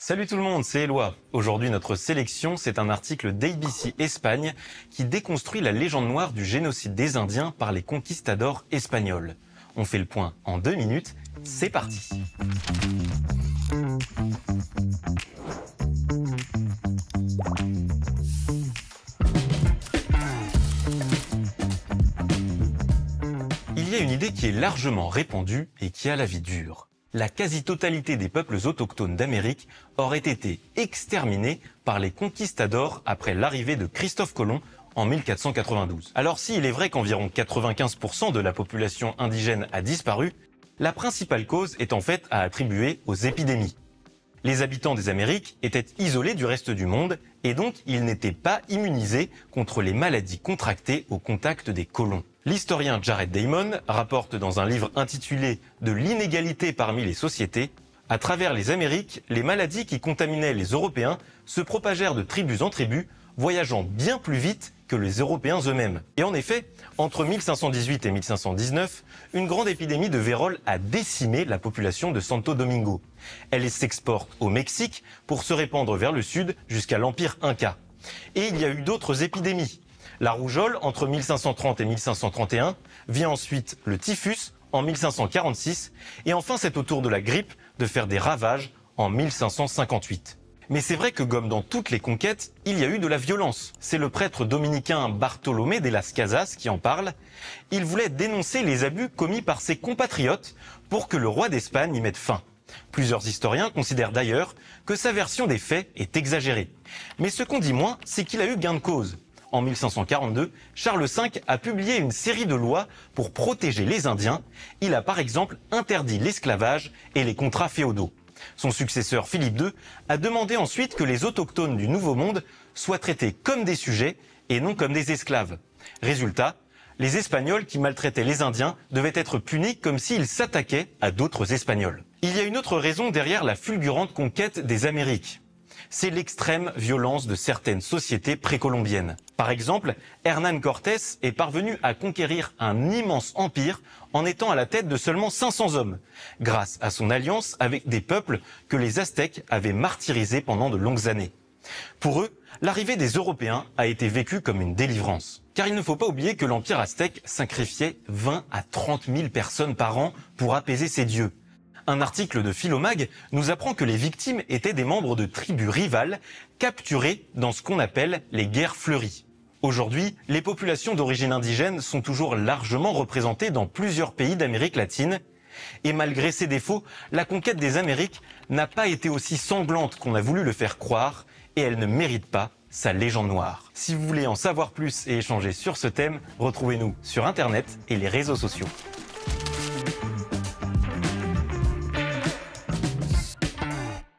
Salut tout le monde, c'est Éloi. Aujourd'hui, notre sélection, c'est un article d'ABC Espagne qui déconstruit la légende noire du génocide des Indiens par les conquistadors espagnols. On fait le point en 2 minutes, c'est parti. Il y a une idée qui est largement répandue et qui a la vie dure. La quasi-totalité des peuples autochtones d'Amérique aurait été exterminée par les conquistadors après l'arrivée de Christophe Colomb en 1492. Alors si il est vrai qu'environ 95% de la population indigène a disparu, la principale cause est en fait à attribuer aux épidémies. Les habitants des Amériques étaient isolés du reste du monde et donc ils n'étaient pas immunisés contre les maladies contractées au contact des colons. L'historien Jared Diamond rapporte dans un livre intitulé « De l'inégalité parmi les sociétés », à travers les Amériques, les maladies qui contaminaient les Européens se propagèrent de tribus en tribus, voyageant bien plus vite que les Européens eux-mêmes. Et en effet, entre 1518 et 1519, une grande épidémie de vérole a décimé la population de Santo Domingo. Elle s'exporte au Mexique pour se répandre vers le sud jusqu'à l'Empire Inca. Et il y a eu d'autres épidémies. La rougeole entre 1530 et 1531, vient ensuite le typhus en 1546 et enfin c'est au tour de la grippe de faire des ravages en 1558. Mais c'est vrai que comme dans toutes les conquêtes, il y a eu de la violence. C'est le prêtre dominicain Bartolomé de las Casas qui en parle. Il voulait dénoncer les abus commis par ses compatriotes pour que le roi d'Espagne y mette fin. Plusieurs historiens considèrent d'ailleurs que sa version des faits est exagérée. Mais ce qu'on dit moins, c'est qu'il a eu gain de cause. En 1542, Charles V a publié une série de lois pour protéger les Indiens. Il a par exemple interdit l'esclavage et les contrats féodaux. Son successeur Philippe II a demandé ensuite que les autochtones du Nouveau Monde soient traités comme des sujets et non comme des esclaves. Résultat, les Espagnols qui maltraitaient les Indiens devaient être punis comme s'ils s'attaquaient à d'autres Espagnols. Il y a une autre raison derrière la fulgurante conquête des Amériques. C'est l'extrême violence de certaines sociétés précolombiennes. Par exemple, Hernán Cortés est parvenu à conquérir un immense empire en étant à la tête de seulement 500 hommes, grâce à son alliance avec des peuples que les Aztèques avaient martyrisés pendant de longues années. Pour eux, l'arrivée des Européens a été vécue comme une délivrance. Car il ne faut pas oublier que l'empire aztèque sacrifiait 20 à 30 000 personnes par an pour apaiser ses dieux. Un article de Philomag nous apprend que les victimes étaient des membres de tribus rivales capturés dans ce qu'on appelle les guerres fleuries. Aujourd'hui, les populations d'origine indigène sont toujours largement représentées dans plusieurs pays d'Amérique latine. Et malgré ses défauts, la conquête des Amériques n'a pas été aussi sanglante qu'on a voulu le faire croire et elle ne mérite pas sa légende noire. Si vous voulez en savoir plus et échanger sur ce thème, retrouvez-nous sur Internet et les réseaux sociaux.